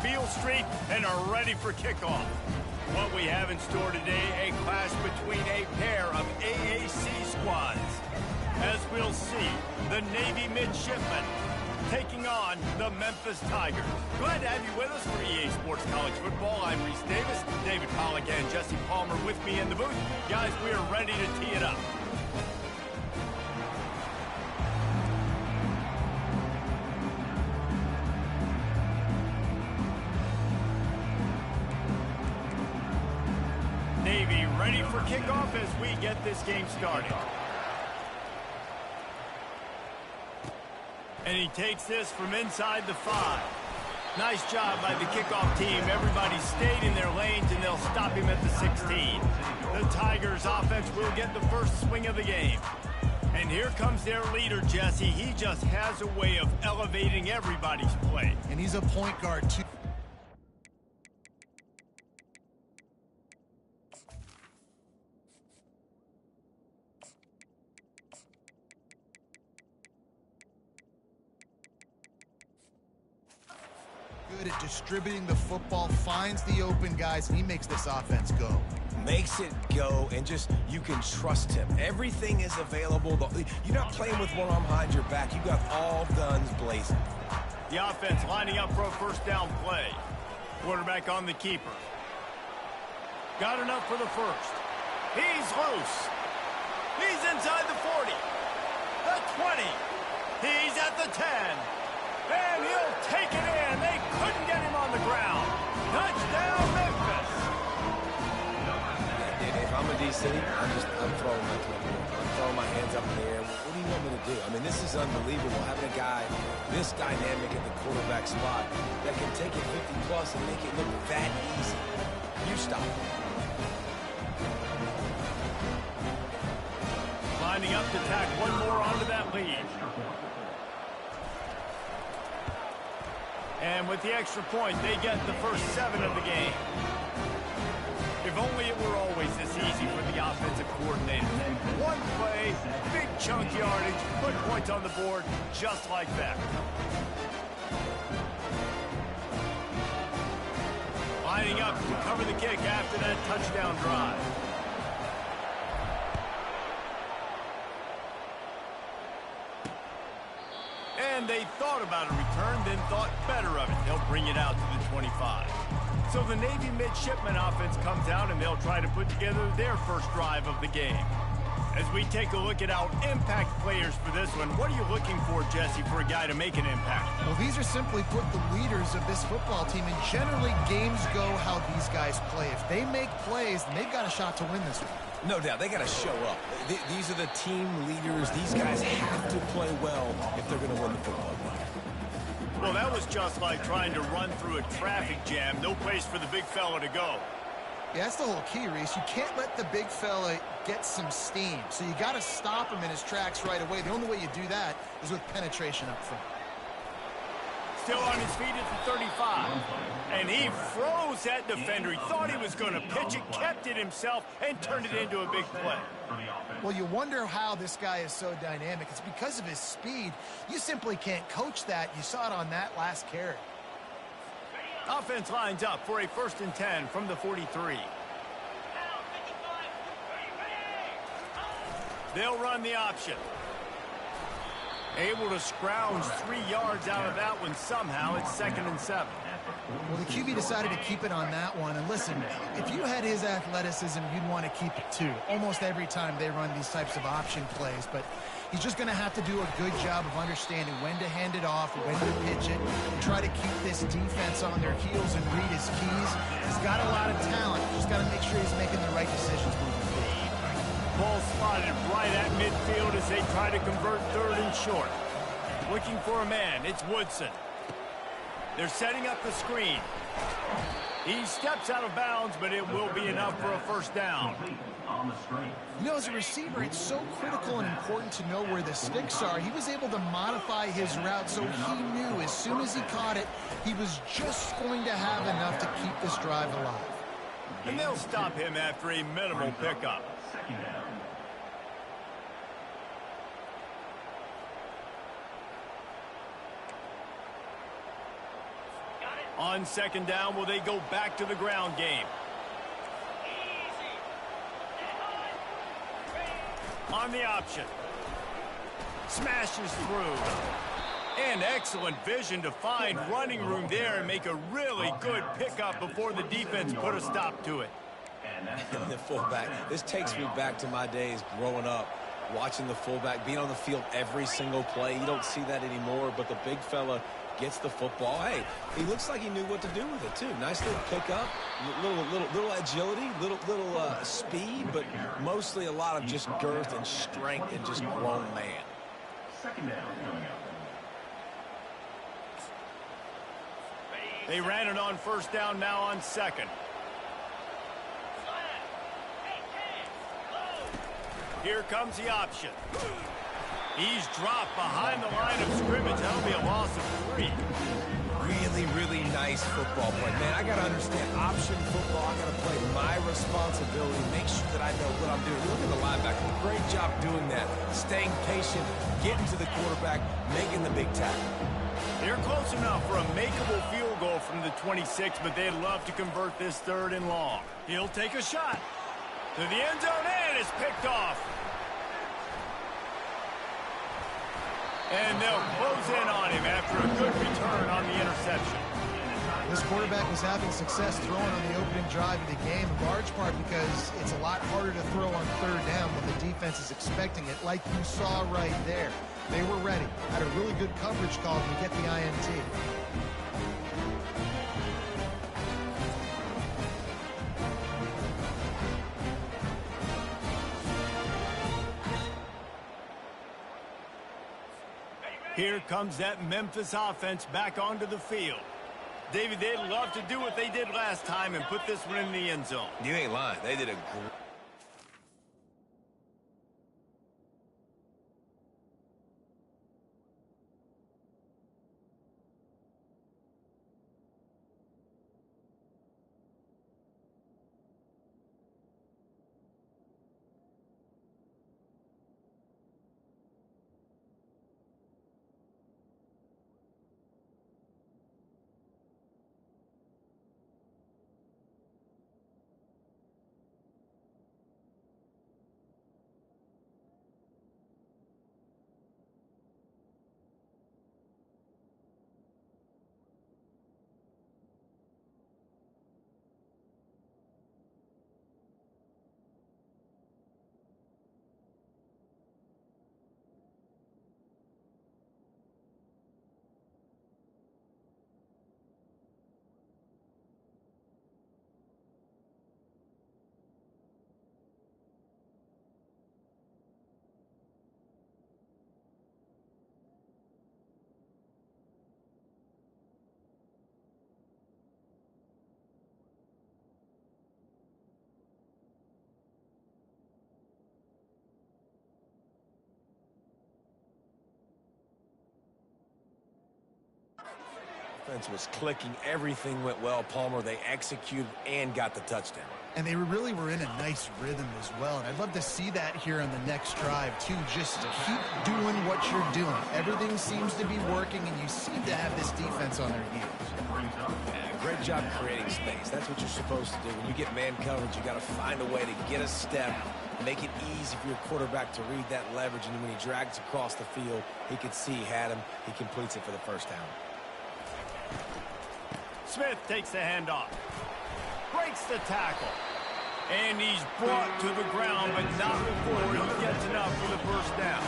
Beale Street and are ready for kickoff. What we have in store today, a clash between a pair of AAC squads. As we'll see, the Navy Midshipmen taking on the Memphis Tigers. Glad to have you with us for EA Sports College Football. I'm Reese Davis, David Pollack and Jesse Palmer with me in the booth. Guys, we are ready to tee it up. Navy ready for kickoff as we get this game started. And he takes this from inside the 5. Nice job by the kickoff team. Everybody stayed in their lanes, and they'll stop him at the 16. The Tigers offense will get the first swing of the game. And here comes their leader, Jesse. He just has a way of elevating everybody's play. And he's a point guard, too. Good at distributing the football, finds the open guys, and he makes this offense go. Makes it go, and just, you can trust him. Everything is available. You're not playing with one arm behind your back. You got all guns blazing. The offense lining up for a first down play. Quarterback on the keeper. Got enough for the first. He's loose. He's inside the 40. The 20. He's at the 10. And he'll take it in. They couldn't get him on the ground. Touchdown, Memphis. If I'm a DC, I'm throwing my clipboard. I'm throwing my hands up in the air. What do you want me to do? I mean, this is unbelievable. Having a guy this dynamic at the quarterback spot that can take it 50-plus and make it look that easy. You stop him. Lining up to tack one more onto that lead. And with the extra point, they get the first 7 of the game. If only it were always this easy for the offensive coordinator. One play, big chunk yardage, put points on the board just like that. Lining up to cover the kick after that touchdown drive. And they thought about a return, then thought better of it. They'll bring it out to the 25. So the Navy Midshipmen offense comes out, and they'll try to put together their first drive of the game. As we take a look at our impact players for this one, what are you looking for, Jesse, for a guy to make an impact? Well, these are simply put the leaders of this football team, and generally games go how these guys play. If they make plays, then they've got a shot to win this one. No doubt, they got to show up. These are the team leaders. These guys have to play well if they're going to win the football game. Well, that was just like trying to run through a traffic jam. No place for the big fella to go. Yeah, that's the whole key, Reese. You can't let the big fella get some steam. So you got to stop him in his tracks right away. The only way you do that is with penetration up front. Still on his feet at the 35. And he froze that defender. He thought he was going to pitch it, kept it himself, and turned it into a big play. Well, you wonder how this guy is so dynamic. It's because of his speed. You simply can't coach that. You saw it on that last carry. Offense lines up for a 1st and 10 from the 43. They'll run the option. Able to scrounge 3 yards out of that one somehow. It's 2nd and 7. Well, the QB decided to keep it on that one. And listen, if you had his athleticism, you'd want to keep it too. Almost every time they run these types of option plays. But he's just going to have to do a good job of understanding when to hand it off, when to pitch it, and try to keep this defense on their heels and read his keys. He's got a lot of talent. Just got to make sure he's making the right decisions moving forward. Ball spotted right at midfield as they try to convert 3rd and short. Looking for a man. It's Woodson. They're setting up the screen. He steps out of bounds, but it will be enough for a first down. You know, as a receiver, it's so critical and important to know where the sticks are. He was able to modify his route, so he knew as soon as he caught it, he was just going to have enough to keep this drive alive. And they'll stop him after a minimal pickup. On second down, will they go back to the ground game? On the option. Smashes through. And excellent vision to find running room there and make a really good pickup before the defense put a stop to it. The fullback. This takes me back to my days growing up, watching the fullback being on the field every single play. You don't see that anymore, but the big fella gets the football. Hey, he looks like he knew what to do with it, too. Nice little pickup, little agility, little speed, but mostly a lot of just girth and strength and just grown man. Second down coming up. They ran it on first down, now on second. Here comes the option. He's dropped behind the line of scrimmage. That'll be a loss of 3. Really, really nice football play. Man, I got to understand, option football, I got to play my responsibility, make sure that I know what I'm doing. Look at the linebacker. Great job doing that. Staying patient, getting to the quarterback, making the big tackle. They're close enough for a makeable field goal from the 26, but they'd love to convert this 3rd and long. He'll take a shot. To the end zone, and it's picked off. And they'll close in on him after a good return on the interception. This quarterback was having success throwing on the opening drive of the game, in large part because it's a lot harder to throw on 3rd down when the defense is expecting it, like you saw right there. They were ready. Had a really good coverage call to get the INT. Here comes that Memphis offense back onto the field. David, they'd love to do what they did last time and put this one in the end zone. You ain't lying. They did a great... Offense was clicking. Everything went well, Palmer. They executed and got the touchdown. And they really were in a nice rhythm as well. And I'd love to see that here on the next drive, too. Just keep doing what you're doing. Everything seems to be working, and you seem to have this defense on their heels. Yeah, great job creating space. That's what you're supposed to do. When you get man coverage, you got to find a way to get a step, make it easy for your quarterback to read that leverage. And when he drags across the field, he could see he had him. He completes it for the first down. Smith takes the handoff. Breaks the tackle. And he's brought to the ground, but not before he gets enough for the first down.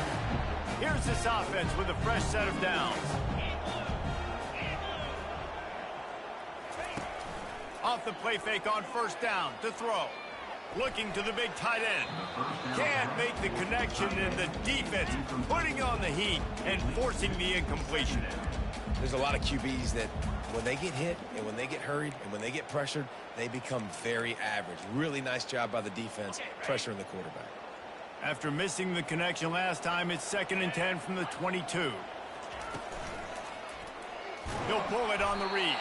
Here's this offense with a fresh set of downs. Off the play fake on first down to throw. Looking to the big tight end. Can't make the connection, and the defense putting on the heat and forcing the incompletion. There's a lot of QBs that when they get hit and when they get hurried and when they get pressured, they become very average. Really nice job by the defense pressuring the quarterback. After missing the connection last time, it's 2nd and 10 from the 22. He'll pull it on the read.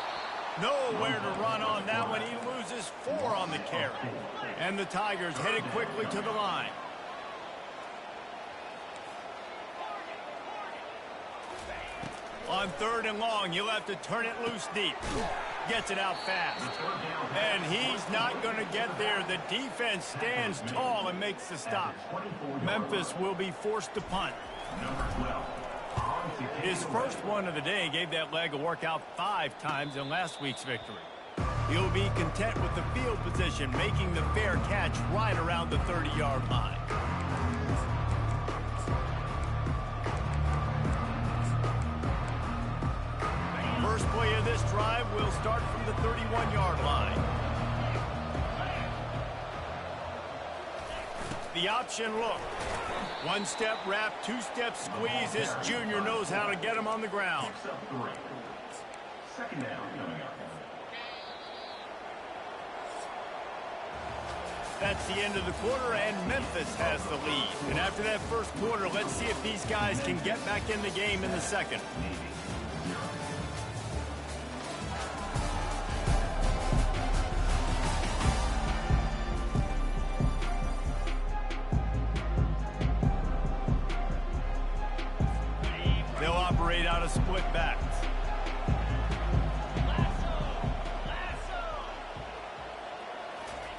Nowhere to run on that one. He loses 4 on the carry. And the Tigers headed quickly to the line. On 3rd and long, you'll have to turn it loose deep. Gets it out fast. And he's not going to get there. The defense stands tall and makes the stop. Memphis will be forced to punt. His first one of the day gave that leg a workout 5 times in last week's victory. He'll be content with the field position, making the fair catch right around the 30-yard line. First play of this drive will start from the 31-yard line. The option look. 1-step wrap, 2-step squeeze. This junior knows how to get him on the ground. Second down coming up. That's the end of the quarter, and Memphis has the lead. And after that first quarter, let's see if these guys can get back in the game in the second. They'll operate out of split backs.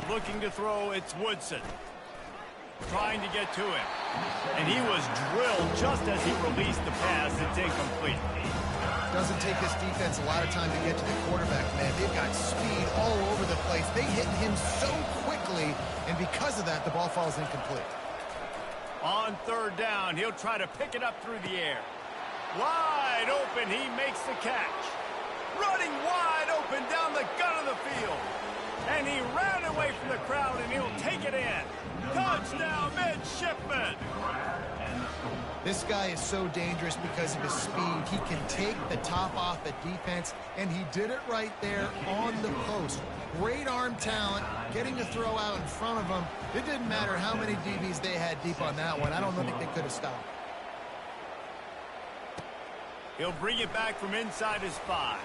Looking to throw, it's Woodson. Trying to get to him. And he was drilled just as he released the pass. It's incomplete. Doesn't take this defense a lot of time to get to the quarterback, man. They've got speed all over the place. They hit him so quickly, and because of that, the ball falls incomplete. On third down, he'll try to pick it up through the air. Wide open, he makes the catch. Running wide open down the gut of the field. And he ran away from the crowd, and he'll take it in. Touchdown, midshipman. This guy is so dangerous because of his speed. He can take the top off the defense, and he did it right there on the post. Great arm talent, getting the throw out in front of him. It didn't matter how many DBs they had deep on that one. I don't think they could have stopped. He'll bring it back from inside his 5.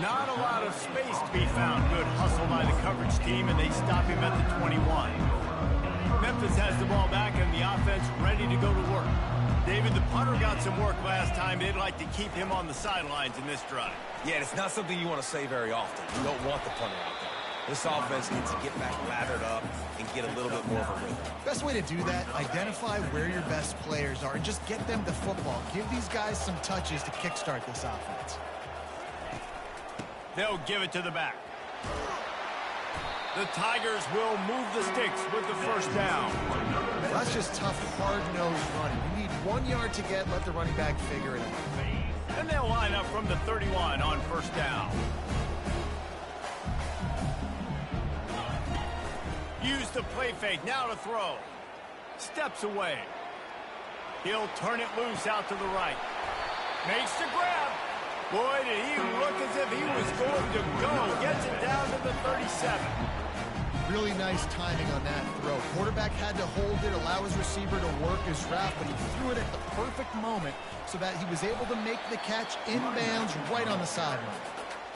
Not a lot of space to be found. Good hustle by the coverage team, and they stop him at the 21. Memphis has the ball back, and the offense ready to go to work. David, the punter got some work last time. They'd like to keep him on the sidelines in this drive. Yeah, it's not something you want to say very often. You don't want the punter out there. This offense needs to get back lathered up and get a little bit more of a rhythm. Best way to do that, identify where your best players are and just get them the football. Give these guys some touches to kickstart this offense. They'll give it to the back. The Tigers will move the sticks with the first down. That's just tough, hard-nosed running. You need 1 yard to get, let the running back figure it out. And they'll line up from the 31 on first down. Use the play fake, now to throw. Steps away. He'll turn it loose out to the right. Makes the grab. Boy, did he look as if he was going to go. Gets it down to the 37. Really nice timing on that throw. Quarterback had to hold it, allow his receiver to work his route, but he threw it at the perfect moment so that he was able to make the catch inbounds right on the sideline.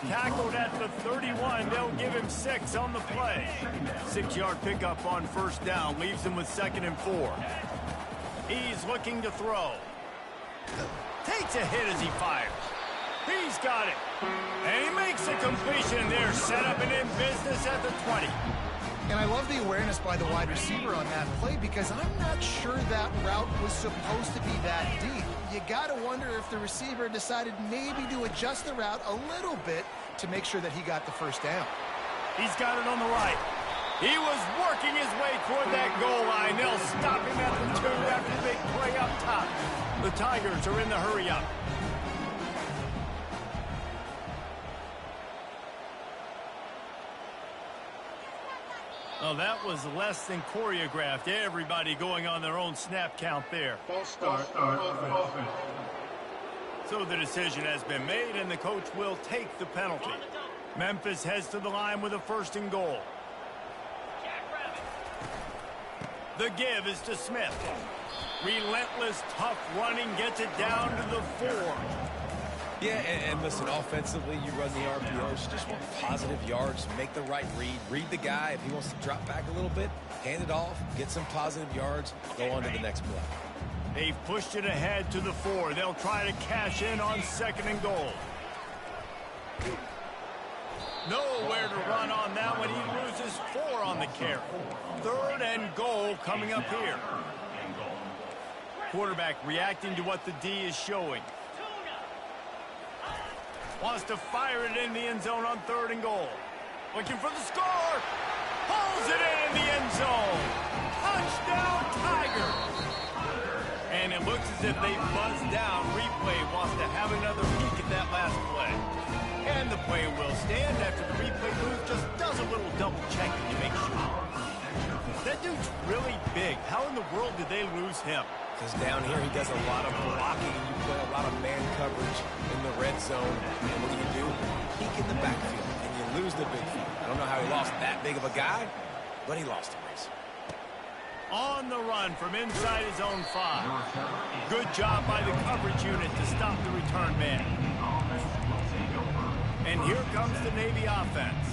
Tackled at the 31. They'll give him 6 on the play. 6-yard pickup on first down. Leaves him with 2nd and 4. He's looking to throw. Takes a hit as he fires. He's got it. And he makes a completion there. Set up and in business at the 20. And I love the awareness by the wide receiver on that play because I'm not sure that route was supposed to be that deep. You got to wonder if the receiver decided maybe to adjust the route a little bit to make sure that he got the first down. He's got it on the right. He was working his way toward that goal line. They'll stop him at the 2 after the big play up top. The Tigers are in the hurry up. Oh, that was less than choreographed. Everybody going on their own snap count there. False start. Offense. So the decision has been made, and the coach will take the penalty. Memphis heads to the line with a 1st and goal. The give is to Smith. Relentless, tough running, gets it down to the 4. Yeah, and listen, offensively, you run the RPOs. You just want positive yards, make the right read. Read the guy. If he wants to drop back a little bit, hand it off, get some positive yards, go on to the next play. They've pushed it ahead to the 4. They'll try to cash in on 2nd and goal. Nowhere to run on that one. He loses 4 on the carry. 3rd and goal coming up here. Quarterback reacting to what the D is showing. Wants to fire it in the end zone on 3rd and goal. Looking for the score. Pulls it in the end zone. Touchdown, Tigers. And it looks as if they buzzed down. Replay wants to have another peek at that last play. And the play will stand after the replay booth just does a little double checking to make sure. That dude's really big. How in the world did they lose him? Because down here he does a lot of blocking and you play a lot of man coverage in the red zone. And what do? Peek in the backfield and you lose the big field. I don't know how he lost that big of a guy, but he lost a race. On the run from inside his own 5. Good job by the coverage unit to stop the return man. And here comes the Navy offense.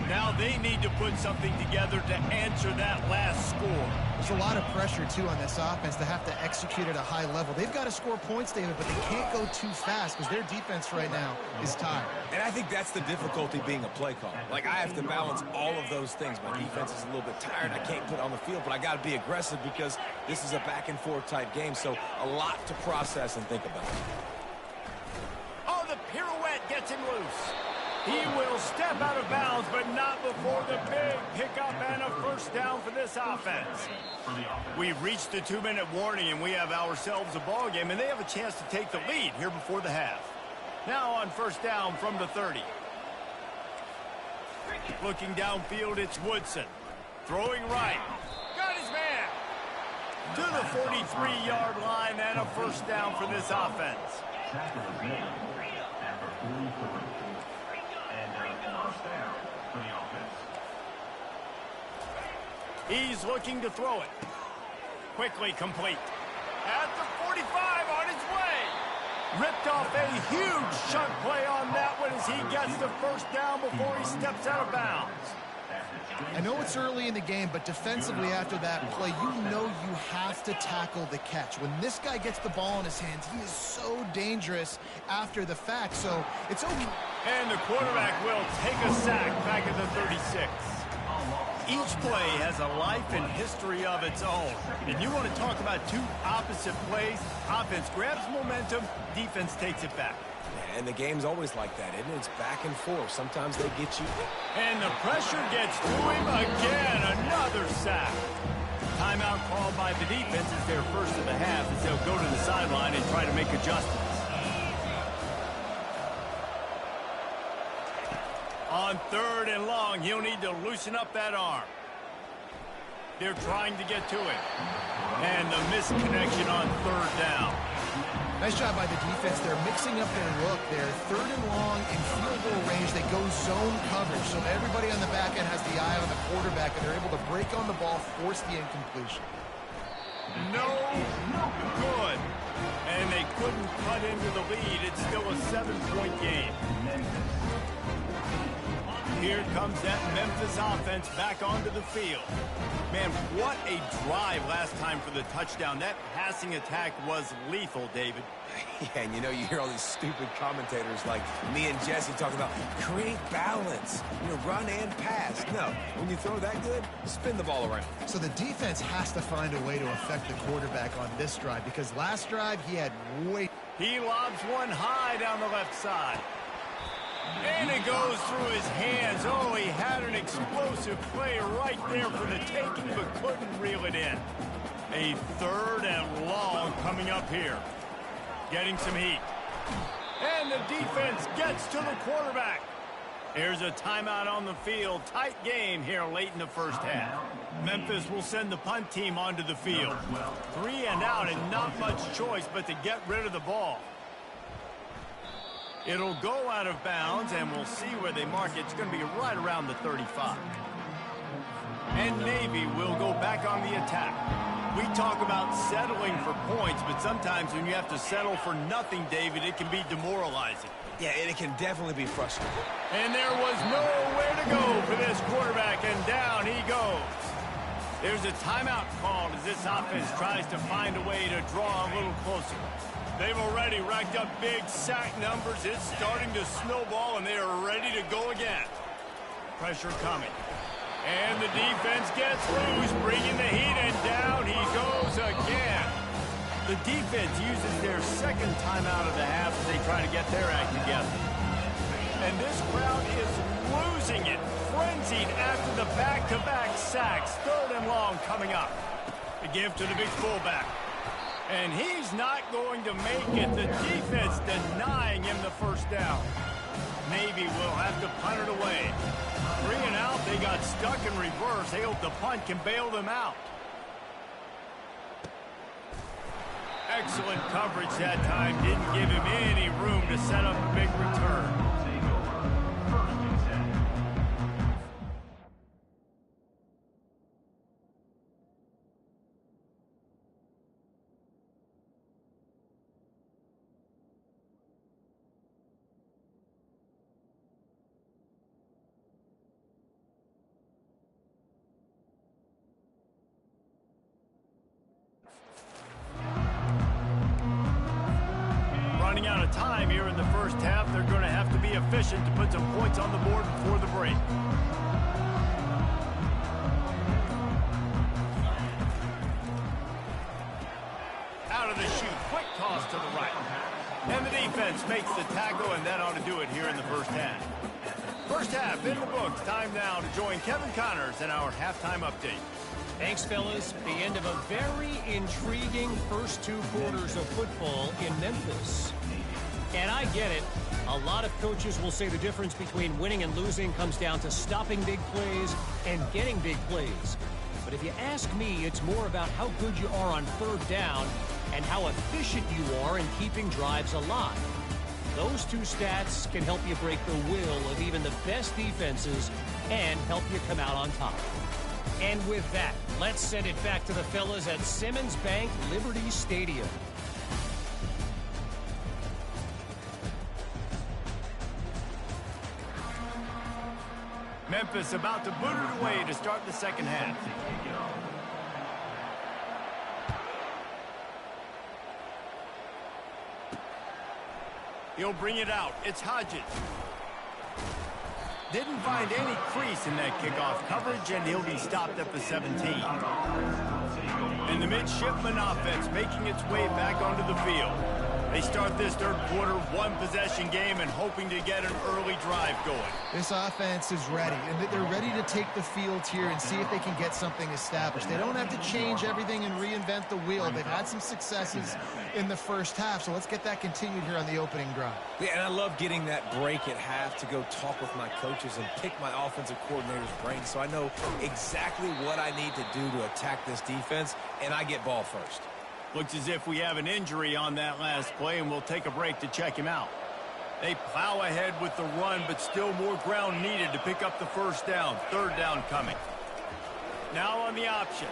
Now they need to put something together to answer that last score. There's a lot of pressure, too, on this offense to have to execute at a high level. They've got to score points, David, but they can't go too fast because their defense right now is tired. And I think that's the difficulty being a play call. Like, I have to balance all of those things. My defense is a little bit tired. I can't put on the field, but I got to be aggressive because this is a back-and-forth type game, so a lot to process and think about. Oh, the pirouette gets him loose. He will step out of bounds, but not before the big pickup and a first down for this offense. We've reached the 2-minute warning, and we have ourselves a ball game, and they have a chance to take the lead here before the half. Now on first down from the 30. Looking downfield, it's Woodson. Throwing right. Got his man. To the 43-yard line and a first down for this offense. He's looking to throw it. Quickly complete. At the 45 on his way. Ripped off a huge chunk play on that one as he gets the first down before he steps out of bounds. I know it's early in the game, but defensively after that play, you know you have to tackle the catch. When this guy gets the ball in his hands, he is so dangerous after the fact, so it's okay. And the quarterback will take a sack back at the 36. Each play has a life and history of its own. And you want to talk about 2 opposite plays. Offense grabs momentum, defense takes it back. And the game's always like that, isn't it? It's back and forth. Sometimes they get you. And the pressure gets to him again. Another sack. Timeout called by the defense is their first of the half as they'll go to the sideline and try to make adjustments. On 3rd and long, he'll need to loosen up that arm. They're trying to get to it. And the misconnection on 3rd down. Nice job by the defense. They're mixing up their look. They're 3rd and long in field goal range. They go zone coverage. So everybody on the back end has the eye on the quarterback, and they're able to break on the ball, force the incompletion. No good. And they couldn't cut into the lead. It's still a 7-point game. Here comes that Memphis offense back onto the field. Man, what a drive last time for the touchdown. That passing attack was lethal, David. Yeah, and you know, you hear all these stupid commentators like me and Jesse talking about create balance, run and pass. No, when you throw that good, spin the ball around. So the defense has to find a way to affect the quarterback on this drive because last drive he had way... He lobs one high down the left side. And it goes through his hands. Oh, he had an explosive play right there for the taking, but couldn't reel it in. A 3rd and long coming up here. Getting some heat. And the defense gets to the quarterback. Here's a timeout on the field. Tight game here late in the first half. Memphis will send the punt team onto the field. 3 and out and not much choice but to get rid of the ball. It'll go out of bounds, and we'll see where they mark it. It's going to be right around the 35. And Navy will go back on the attack. We talk about settling for points, but sometimes when you have to settle for nothing, David, it can be demoralizing. Yeah, and it can definitely be frustrating. And there was nowhere to go for this quarterback, and down he goes. There's a timeout called as this offense tries to find a way to draw a little closer. They've already racked up big sack numbers. It's starting to snowball, and they are ready to go again. Pressure coming. And the defense gets loose, bringing the heat, and down he goes again. The defense uses their second timeout of the half as they try to get their act together. And this crowd is losing it, frenzied after the back-to-back sacks. 3rd and long coming up. The give to the big fullback. And he's not going to make it. The defense denying him the first down. Navy will have to punt it away. 3 and out, they got stuck in reverse. They hope the punt can bail them out. Excellent coverage that time. Didn't give him any room to set up a big return. Running out of time here in the first half. They're going to have to be efficient to put some points on the board before the break. Out of the chute, quick toss to the right. And the defense makes the tackle, and that ought to do it here in the first half. First half in the books. Time now to join Kevin Connors in our halftime update. Thanks, fellas. The end of a very intriguing first 2 quarters of football in Memphis. And I get it. A lot of coaches will say the difference between winning and losing comes down to stopping big plays and getting big plays. But if you ask me, it's more about how good you are on 3rd down and how efficient you are in keeping drives alive. Those 2 stats can help you break the will of even the best defenses and help you come out on top. And with that, let's send it back to the fellas at Simmons Bank Liberty Stadium. Memphis about to boot it away to start the second half. He'll bring it out. It's Hodges. Didn't find any crease in that kickoff coverage, and he'll be stopped at the 17. And the midshipman offense making its way back onto the field. They start this 3rd quarter, 1-possession game, and hoping to get an early drive going. This offense is ready, and they're ready to take the field here and see if they can get something established. They don't have to change everything and reinvent the wheel. They've had some successes in the first half, so let's get that continued here on the opening drive. Yeah, and I love getting that break at half to go talk with my coaches and pick my offensive coordinator's brain so I know exactly what I need to do to attack this defense, and I get ball first. Looks as if we have an injury on that last play, and we'll take a break to check him out. They plow ahead with the run, but still more ground needed to pick up the first down. 3rd down coming. Now on the option.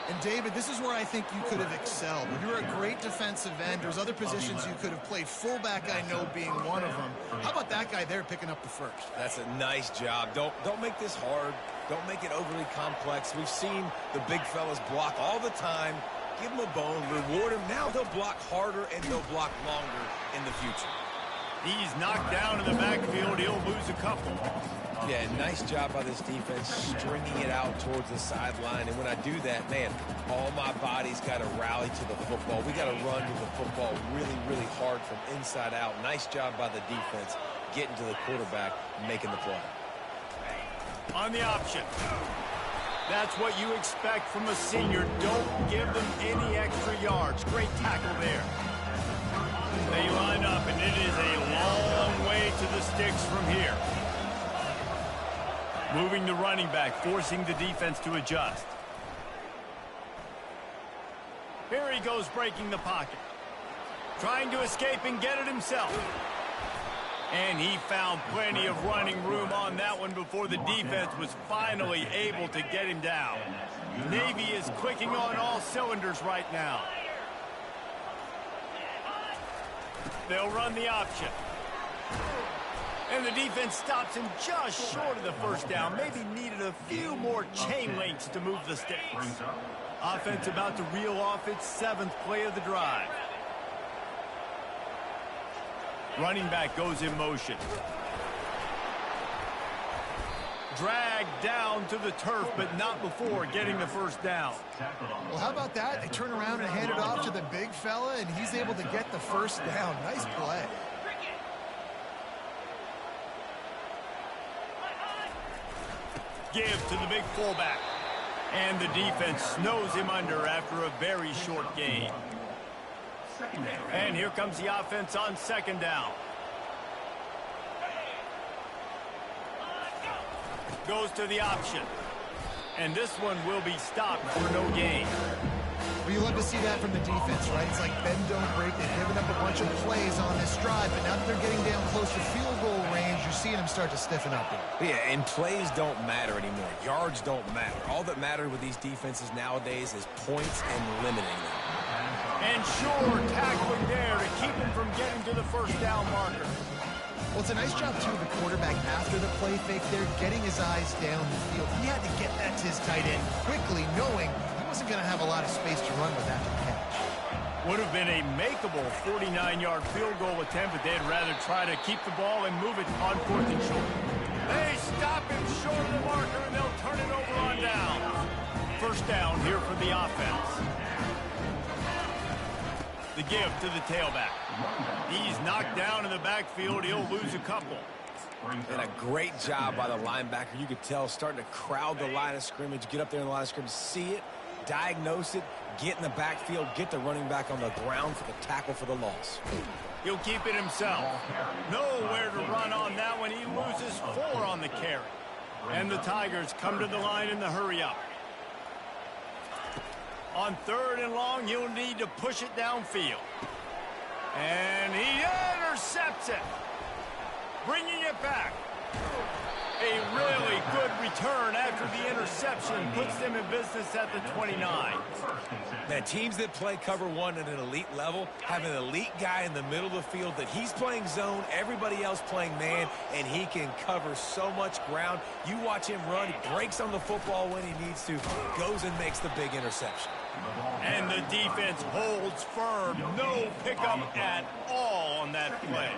And, David, this is where I think you could have excelled. You're a great defensive end. There's other positions you could have played. Fullback, I know, being one of them. How about that guy there picking up the first? That's a nice job. Don't make this hard. Don't make it overly complex. We've seen the big fellas block all the time. Give them a bone, reward them. Now they'll block harder and they'll block longer in the future. He's knocked down in the backfield. He'll lose a couple. Yeah, nice job by this defense stringing it out towards the sideline. And when I do that, man, all my body's got to rally to the football. We got to run to the football really, really hard from inside out. Nice job by the defense getting to the quarterback and making the play. On the option. That's what you expect from a senior. Don't give them any extra yards. Great tackle there. They line up, and it is a long way to the sticks from here. Moving the running back, forcing the defense to adjust. Here he goes, breaking the pocket. Trying to escape and get it himself. And he found plenty of running room on that one before the defense was finally able to get him down. Navy is clicking on all cylinders right now. They'll run the option. And the defense stops him just short of the first down. Maybe needed a few more chain links to move the sticks. Offense about to reel off its 7th play of the drive. Running back goes in motion. Dragged down to the turf, but not before getting the first down. Well, how about that? They turn around and hand it off to the big fella, and he's able to get the first down. Nice play. Give to the big fullback. And the defense snows him under after a very short gain. And here comes the offense on second down. Goes to the option. And this one will be stopped for no gain. Well, you love to see that from the defense, right? It's like bend, don't break. They've given up a bunch of plays on this drive, but now that they're getting down close to field goal range, you're seeing them start to stiffen up there. Yeah, and plays don't matter anymore. Yards don't matter. All that matters with these defenses nowadays is points and limiting them. And sure, tackling there to keep him from getting to the first down marker. Well, it's a nice job, too, of the quarterback after the play fake there, getting his eyes down the field. He had to get that to his tight end quickly, knowing he wasn't going to have a lot of space to run with after the catch. Would have been a makeable 49-yard field goal attempt, but they'd rather try to keep the ball and move it on 4th and short. They stop him short of the marker, and they'll turn it over on down. First down here for the offense. The give to the tailback. He's knocked down in the backfield. He'll lose a couple. And a great job by the linebacker. You could tell starting to crowd the line of scrimmage, get up there in the line of scrimmage, see it, diagnose it, get in the backfield, get the running back on the ground for the tackle for the loss. He'll keep it himself. Nowhere to run on that one. He loses 4 on the carry. And the Tigers come to the line in the hurry up. On 3rd and long, he'll need to push it downfield. And he intercepts it. Bringing it back. A really good return after the interception puts them in business at the 29. Man, teams that play cover 1 at an elite level have an elite guy in the middle of the field that he's playing zone, everybody else playing man, and he can cover so much ground. You watch him run, he breaks on the football when he needs to, goes and makes the big interception. And the defense holds firm. No pickup at all on that play.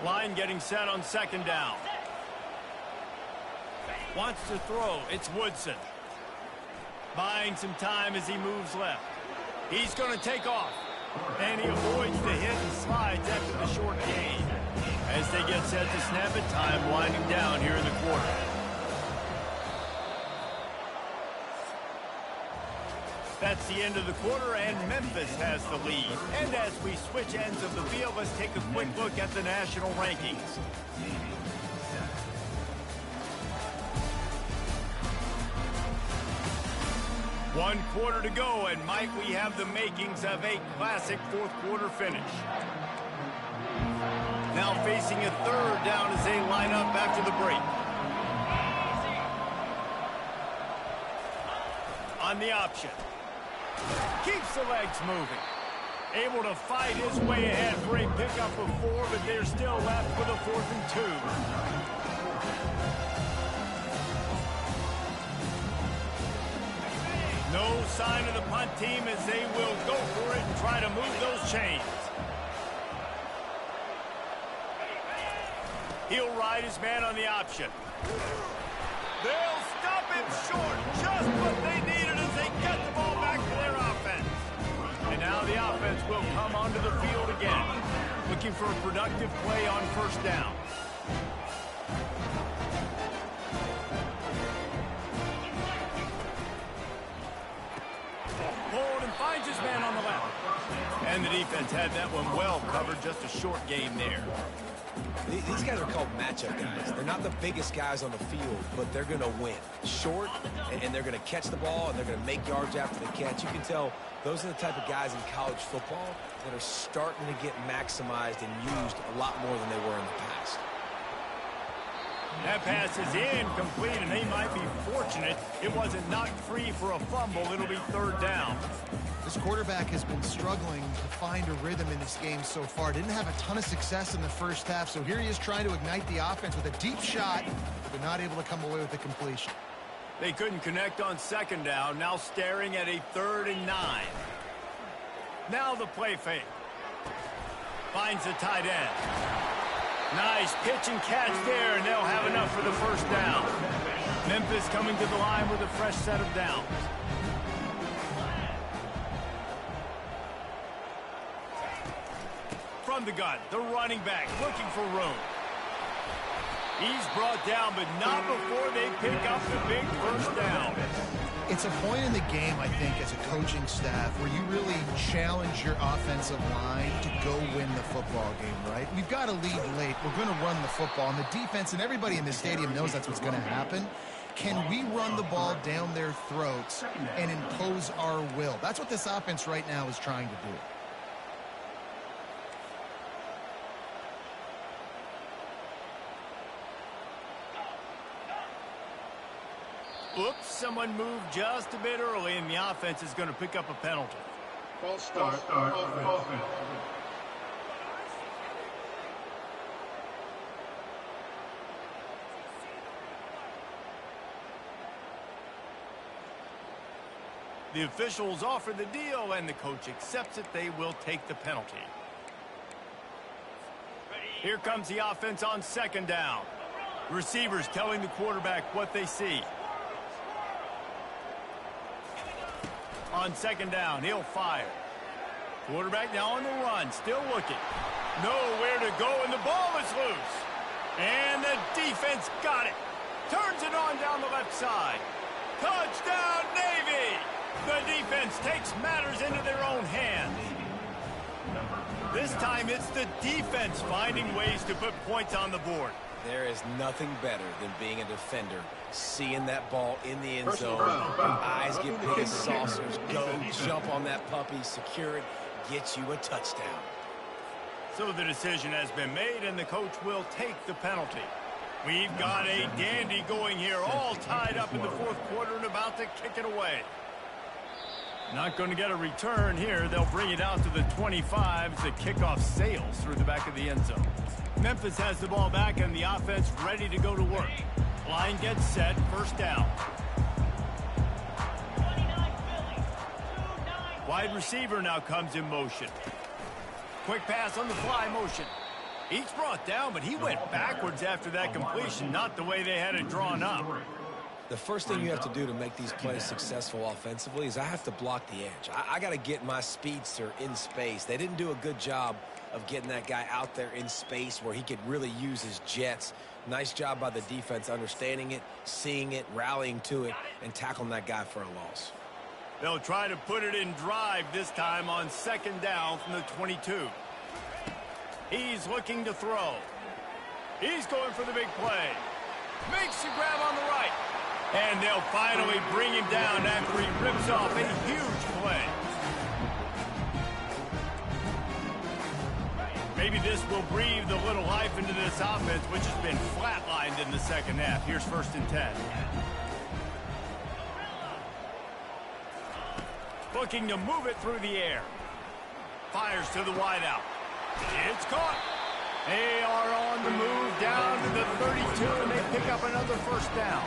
Line getting set on second down. Wants to throw. It's Woodson. Buying some time as he moves left. He's going to take off. And he avoids the hit and slides after the short gain. As they get set to snap it, time winding down here in the quarter. That's the end of the quarter, and Memphis has the lead. And as we switch ends of the field, let's take a quick look at the national rankings. One quarter to go, and might we have the makings of a classic 4th quarter finish. Now facing a 3rd down as they line up after the break. On the option. Keeps the legs moving. Able to fight his way ahead for a pickup of 4, but they're still left with a 4th and 2. No sign of the punt team as they will go for it and try to move those chains. He'll ride his man on the option. They'll stop him short. Just what they needed as they get the ball back to their offense. And now the offense will come onto the field again. Looking for a productive play on first down. Hold and finds his man on the left. And the defense had that one well covered. Just a short game there. These guys are called matchup guys. They're not the biggest guys on the field, but they're going to win. Short, and they're going to catch the ball, and they're going to make yards after the catch. You can tell those are the type of guys in college football that are starting to get maximized and used a lot more than they were in the past. That pass is incomplete, and they might be fortunate it wasn't knocked free for a fumble. It'll be 3rd down. This quarterback has been struggling to find a rhythm in this game so far. Didn't have a ton of success in the first half, so here he is trying to ignite the offense with a deep shot, but not able to come away with the completion. They couldn't connect on second down, now staring at a 3rd and 9. Now the play fake. Finds the tight end. Nice pitch and catch there, and they'll have enough for the first down. Memphis coming to the line with a fresh set of downs. From the gun, the running back looking for room. He's brought down, but not before they pick up the big first down. It's a point in the game, I think, as a coaching staff where you really challenge your offensive line to go win the football game, right? We've got to lead late. We're going to run the football. And the defense and everybody in the stadium knows that's what's going to happen. Can we run the ball down their throats and impose our will? That's what this offense right now is trying to do. Oops, someone moved just a bit early, and the offense is going to pick up a penalty. False start offense. The officials offer the deal, and the coach accepts it. They will take the penalty. Here comes the offense on second down. Receivers telling the quarterback what they see. On second down, he'll fire. Quarterback now on the run, still looking. Nowhere to go, and the ball is loose. And the defense got it. Turns it on down the left side. Touchdown, Navy! The defense takes matters into their own hands. This time it's the defense finding ways to put points on the board. There is nothing better than being a defender, seeing that ball in the end zone, your eyes get big as saucers, go jump on that puppy, secure it, get you a touchdown. So the decision has been made, and the coach will take the penalty. We've got a dandy going here, all tied up in the fourth quarter and about to kick it away. Not going to get a return here. They'll bring it out to the 25 as the kickoff sails through the back of the end zone. Memphis has the ball back and the offense ready to go to work. Line gets set, first down. Wide receiver now comes in motion. Quick pass on the fly motion. He's brought down, but he went backwards after that completion, not the way they had it drawn up. The first thing you have to do to make these plays successful offensively is I have to block the edge. I got to get my speedster in space. They didn't do a good job of getting that guy out there in space where he could really use his jets. Nice job by the defense understanding it, seeing it, rallying to it, and tackling that guy for a loss. They'll try to put it in drive this time on second down from the 22. He's looking to throw. He's going for the big play. Makes the grab on the right. And they'll finally bring him down after he rips off a huge play. Maybe this will breathe a little life into this offense, which has been flatlined in the second half. Here's 1st and 10. Looking to move it through the air. Fires to the wideout. It's caught. They are on the move down to the 32, and they pick up another first down.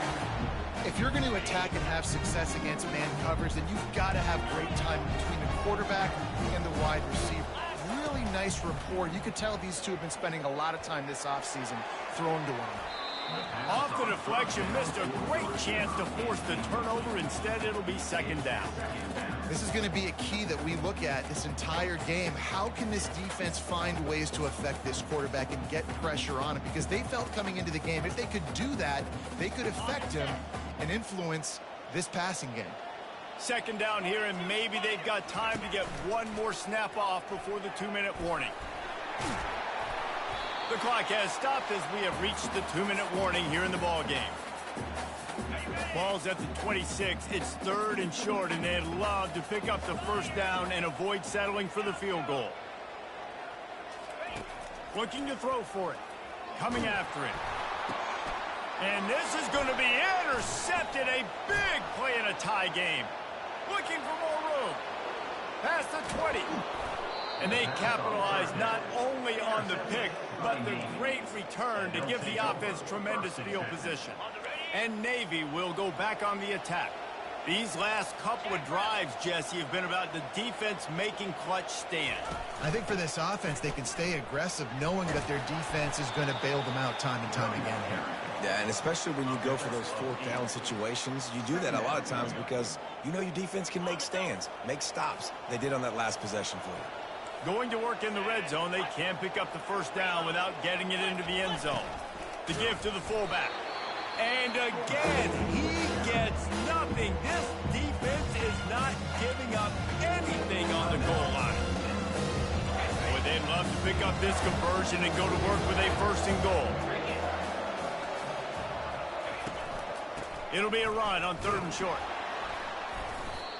If you're going to attack and have success against man coverage, then you've got to have great time between the quarterback and the wide receiver. Really nice rapport. You could tell these two have been spending a lot of time this offseason throwing to one another. Off the deflection, missed a great chance to force the turnover. Instead, it'll be second down. This is going to be a key that we look at this entire game. How can this defense find ways to affect this quarterback and get pressure on him? Because they felt coming into the game, if they could do that, they could affect him and influence this passing game. Second down here, and maybe they've got time to get one more snap off before the 2-minute warning. The clock has stopped as we have reached the 2-minute warning here in the ball game. Ball's at the 26. It's 3rd and short, and they'd love to pick up the first down and avoid settling for the field goal. Looking to throw for it. Coming after it. And this is going to be intercepted. A big play in a tie game. Looking for more room. Past the 20. And they capitalize not only on the pick, but the great return to give the offense tremendous field position. And Navy will go back on the attack. These last couple of drives, Jesse, have been about the defense making clutch stands. I think for this offense, they can stay aggressive knowing that their defense is going to bail them out time and time again here. Yeah, and especially when you go for those fourth down situations, you do that a lot of times because you know your defense can make stands, make stops. They did on that last possession for you. Going to work in the red zone, they can't pick up the first down without getting it into the end zone. The give to the fullback. And again, he gets nothing. This defense is not giving up anything on the goal line. Boy, they'd love to pick up this conversion and go to work with a first and goal. It'll be a run on 3rd and short.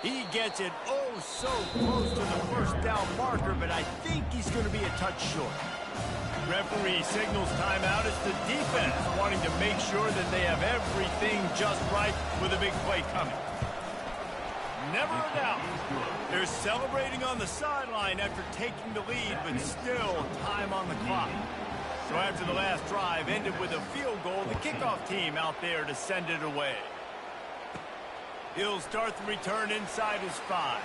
He gets it oh so close to the first down marker, but I think he's going to be a touch short. Referee signals timeout. It's the defense wanting to make sure that they have everything just right with a big play coming. Never a doubt. They're celebrating on the sideline after taking the lead, but still time on the clock. So after the last drive ended with a field goal, the kickoff team out there to send it away. He'll start the return inside his 5.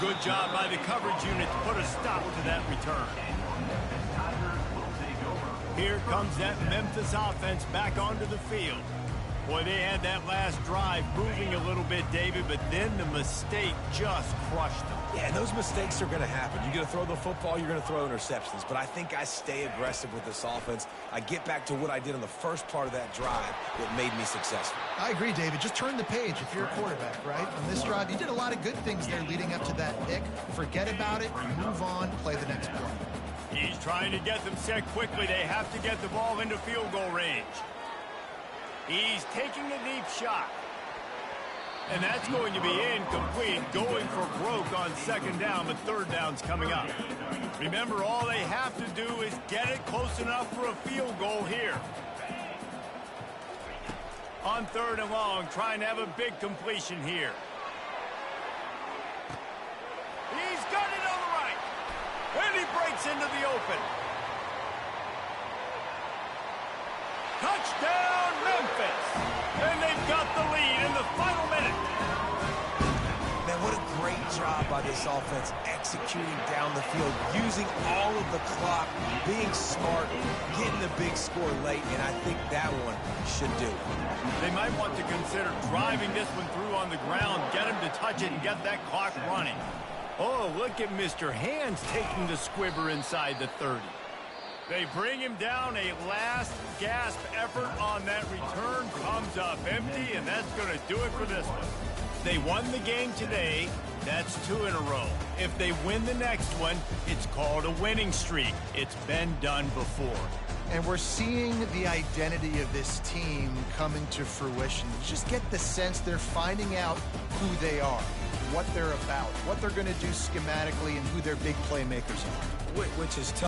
Good job by the coverage unit to put a stop to that return. Here comes that Memphis offense back onto the field. Boy, they had that last drive moving a little bit, David, but then the mistake just crushed them. Yeah, those mistakes are going to happen. You're going to throw the football, you're going to throw interceptions. But I think I stay aggressive with this offense. I get back to what I did on the first part of that drive that made me successful. I agree, David. Just turn the page if you're a quarterback, right? On this drive, you did a lot of good things there leading up to that pick. Forget about it, move on, play the next play. He's trying to get them set quickly. They have to get the ball into field goal range. He's taking a deep shot. And that's going to be incomplete, going for broke on 2nd down, but 3rd down's coming up. Remember, all they have to do is get it close enough for a field goal here. On 3rd and long, trying to have a big completion here. He's got it on the right. And he breaks into the open. Touchdown, Memphis! And they've got the lead in the final minute. Man, what a great job by this offense executing down the field, using all of the clock, being smart, getting the big score late, and I think that one should do it. They might want to consider driving this one through on the ground, get him to touch it and get that clock running. Oh, look at Mr. Hands taking the squibber inside the 30. They bring him down. A last gasp effort on that return comes up empty, and that's going to do it for this one. They won the game today. That's 2 in a row. If they win the next one, it's called a winning streak. It's been done before. And we're seeing the identity of this team coming to fruition. You just get the sense they're finding out who they are, what they're about, what they're going to do schematically, and who their big playmakers are. Which is tough.